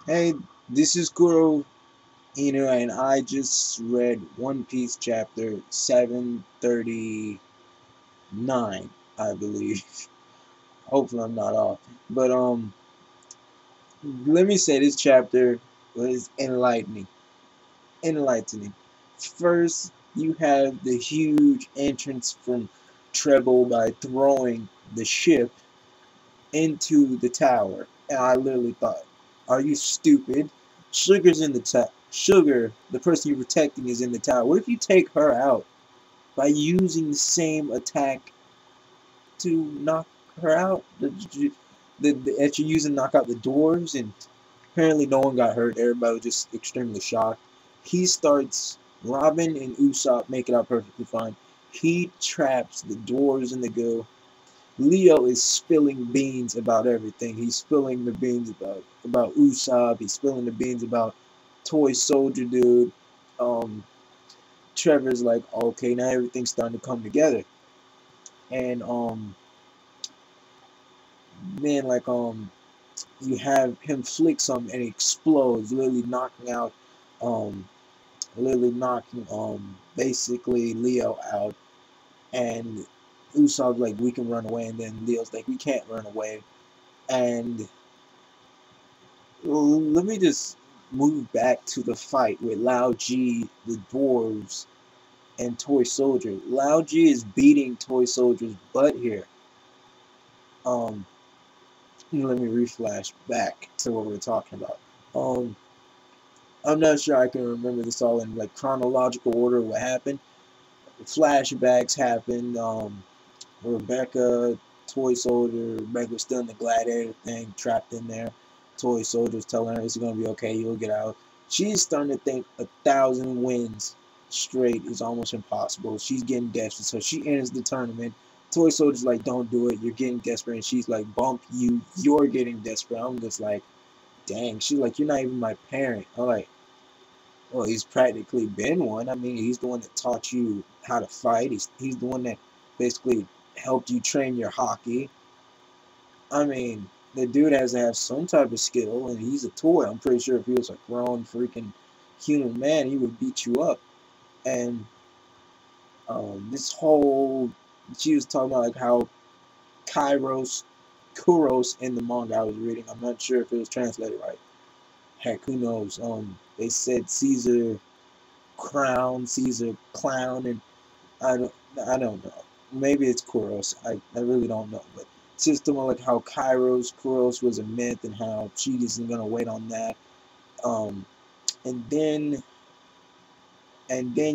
Hey, this is Kuro Inu, and I just read One Piece chapter 739, I believe. Hopefully, I'm not off. But let me say this chapter was enlightening. Enlightening. First, you have the huge entrance from Treble by throwing the ship into the tower. And I literally thought, are you stupid? Sugar's in the tower. Sugar, the person you're protecting, is in the tower. What if you take her out by using the same attack to knock her out? That you're using to knock out the doors, and apparently no one got hurt. Everybody was just extremely shocked. He starts. Robin and Usopp make it out perfectly fine. He traps the doors in the go. Leo is spilling beans about everything. He's spilling the beans about Usopp. He's spilling the beans about Toy Soldier Dude. Um, Trevor's like, okay, now everything's starting to come together. And then you have him flick something and it explodes, um, literally knocking basically Leo out. And Usopp's like, we can run away, and then Leo's like, we can't run away. And let me just move back to the fight with Lao G, the dwarves, and Toy Soldier. Lao G is beating Toy Soldier's butt here. Um, Let me reflash back to what we were talking about. Um, I'm not sure I can remember this all in like chronological order. What happened? Flashbacks happened. Rebecca, Toy Soldier, Rebecca's still in the gladiator thing, trapped in there. Toy Soldier's telling her it's gonna be okay, you'll get out. She's starting to think 1,000 wins straight is almost impossible. She's getting desperate, so she enters the tournament. Toy Soldier's like, don't do it, you're getting desperate, and she's like, bump you, you're getting desperate. I'm just like, dang. She's like, you're not even my parent. I'm like, well, he's practically been one. I mean, he's the one that taught you how to fight. He's the one that basically helped you train your hockey. I mean, the dude has to have some type of skill, and he's a toy. I'm pretty sure if he was a grown freaking human man, he would beat you up. And this whole she was talking about like how Kairos, Kuros in the manga I was reading. I'm not sure if it was translated right. Heck, who knows? They said Caesar crown, Caesar clown, and I don't I don't know. Maybe it's Kuros. I really don't know. But it's just talking like how Kuros was a myth and how she isn't gonna wait on that. Um, and then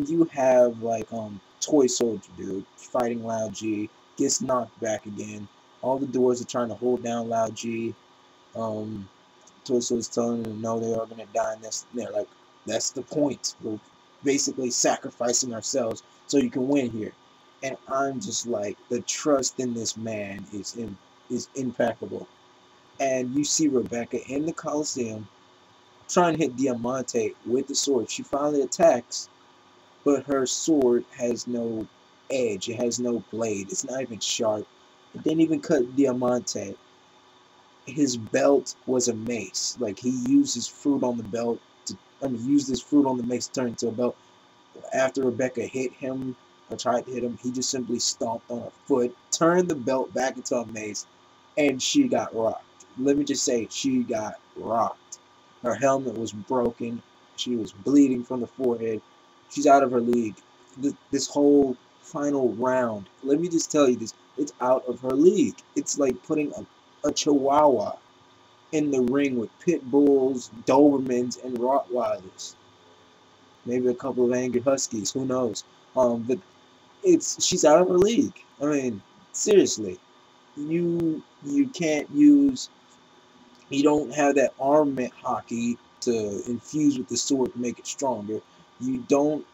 you have Toy Soldier dude fighting Lao G, gets knocked back again. All the doors are trying to hold down Lao G. Um, Toy Soldier's telling them no, they are gonna die, and they're like, that's the point. We're basically sacrificing ourselves so you can win here. And I'm just like, the trust in this man is impeccable. And you see Rebecca in the Coliseum trying to hit Diamante with the sword. She finally attacks, but her sword has no edge. It has no blade. It's not even sharp. It didn't even cut Diamante. His belt was a mace. Like he used his fruit on the belt to, used his fruit on the mace to turn into a belt. After Rebecca hit him or tried to hit him, he just simply stomped on her foot, turned the belt back into a mace, and she got rocked. Let me just say, she got rocked. Her helmet was broken. She was bleeding from the forehead. She's out of her league. This whole final round, let me just tell you this, it's out of her league. It's like putting a chihuahua in the ring with pit bulls, Dobermans, and Rottweilers. Maybe a couple of angry huskies. Who knows? But she's out of her league. I mean, seriously, you can't use. You don't have that armament hockey to infuse with the sword to make it stronger. You don't.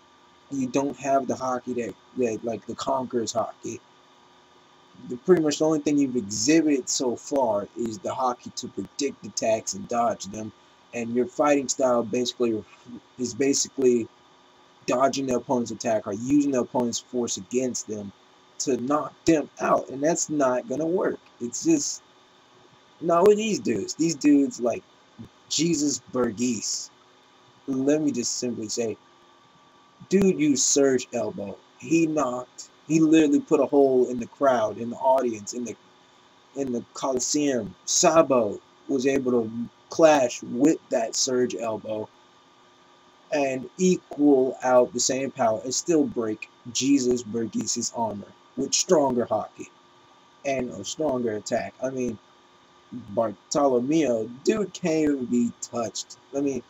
You don't have the hockey that like the Conqueror's hockey. Pretty much the only thing you've exhibited so far is the hockey to predict attacks and dodge them, and your fighting style basically dodging the opponent's attack or using the opponent's force against them to knock them out, and that's not gonna work. It's just not with these dudes. These dudes like Jesus Burgess. Let me just simply say, dude used Surge Elbow. He literally put a hole in the crowd, in the audience, in the Coliseum. Sabo was able to clash with that Surge Elbow and equal out the same power and still break Jesus Burgess' armor with stronger hockey and a stronger attack. I mean, Bartolomeo, dude can't even be touched. I mean,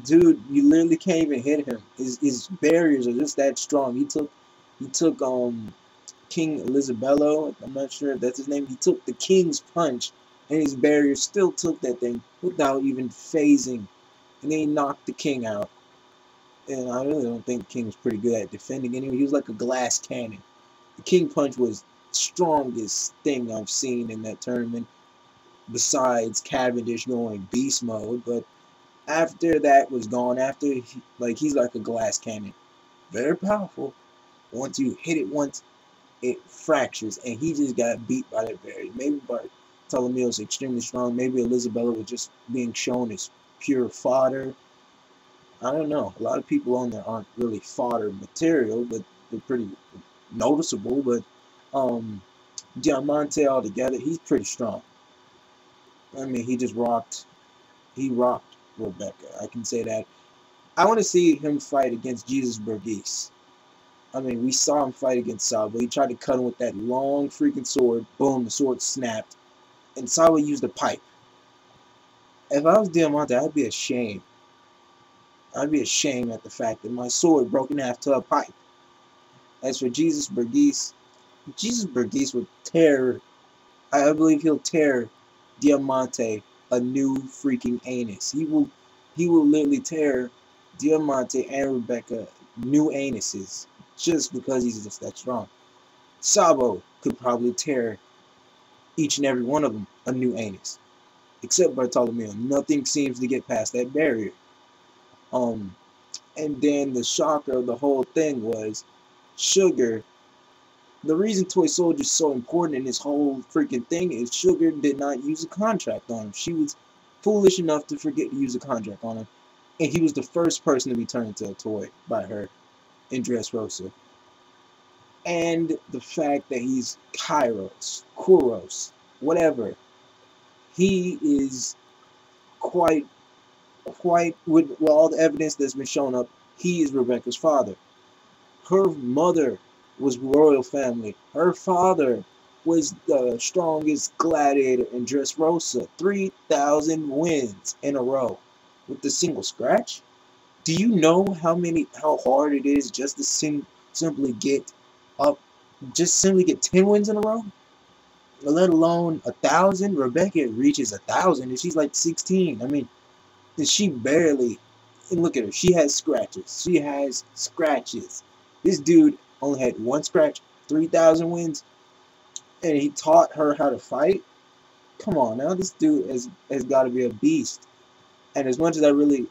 dude, you literally can't even hit him. His barriers are just that strong. He took King Elizabello, I'm not sure if that's his name. He took the King's Punch, and his barrier still took that thing without even phasing, and then he knocked the King out. And I really don't think King's pretty good at defending anyway. He was like a glass cannon. The King Punch was the strongest thing I've seen in that tournament, besides Cavendish going beast mode. But after that was gone, he's like a glass cannon, very powerful. Once you hit it once, it fractures, and he just got beat by that barrier. Maybe Bartolomeo's extremely strong. Maybe Elizabella was just being shown as pure fodder. I don't know. A lot of people on there aren't really fodder material, but they're pretty noticeable. But Diamante altogether, he's pretty strong. I mean, he rocked Rebecca. I can say that. I want to see him fight against Jesus Burgess. I mean, we saw him fight against Sabo. He tried to cut him with that long freaking sword. Boom, the sword snapped. And Sabo used a pipe. If I was Diamante, I'd be ashamed. I'd be ashamed at the fact that my sword broke in half to a pipe. As for Jesus Burgess would tear, I believe he'll tear Diamante a new freaking anus. He will literally tear Diamante and Rebecca new anuses just because he's just that strong. Sabo could probably tear each and every one of them a new anus, except Bartolomeo. Nothing seems to get past that barrier. And then the shocker of the whole thing was Sugar. The reason Toy Soldier is so important in this whole freaking thing is Sugar did not use a contract on him. She was foolish enough to forget to use a contract on him, and he was the first person to be turned into a toy by her in Dressrosa. And the fact that he's Kuros, whatever, he is quite with all the evidence that's been shown up, he is Rebecca's father. Her mother was royal family. Her father was the strongest gladiator in Dressrosa. 3,000 wins in a row with the single scratch. Do you know how hard it is just to simply get 10 wins in a row? Let alone 1,000. Rebecca reaches 1,000 and she's like 16. I mean, she barely, and look at her, she has scratches. This dude only had one scratch, 3,000 wins, and he taught her how to fight. Come on now, this dude has got to be a beast. And as much as I really